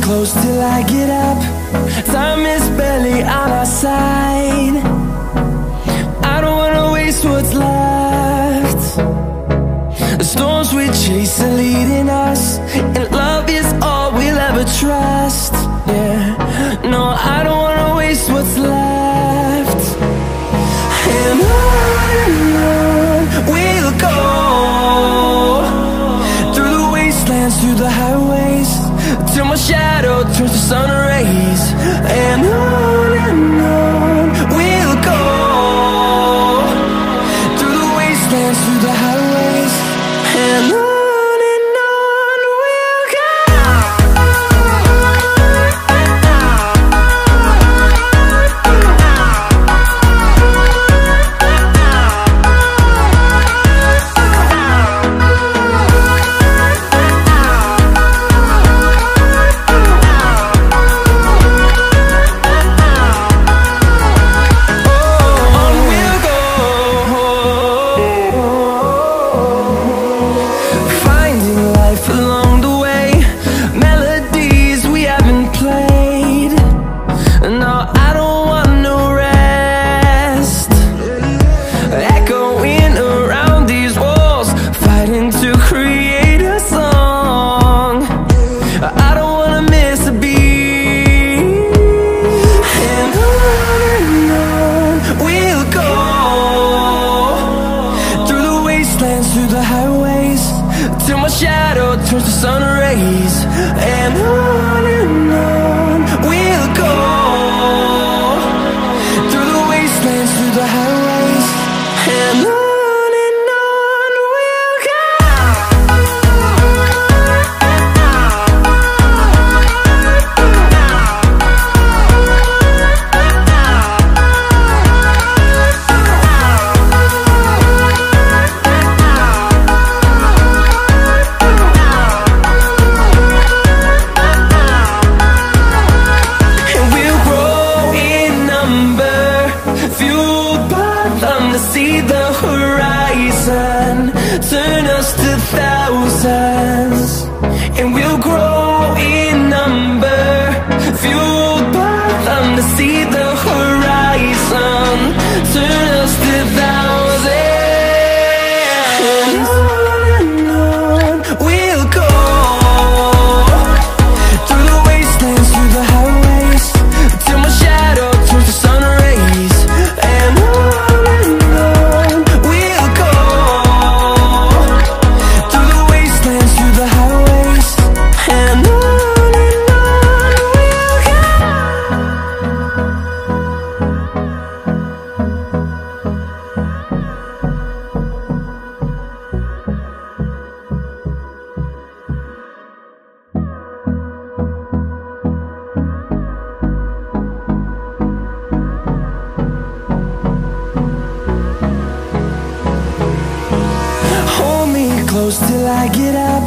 close till I get up. Time is barely on our side. I don't wanna waste what's left. The storms we chase are leading us, and love is all we'll ever trust. Yeah, no, I don't wanna waste what's left. And on we'll go, through the wastelands, through the highways, till my shadow turns to sun rays. And on we'll go, through the wastelands, through the highways, and on we'll go. Through the highways, till my shadow turns to sun rays. And on we'll go, through the wastelands, through the highways, and on we'll go. See the horizon turn us to thousands, and we'll grow in number, fueled by them. To see the horizon turn us to thousands, and on we'll go, through the wastelands, through the highways, till my shadow turns to sun rays. And close till I get up.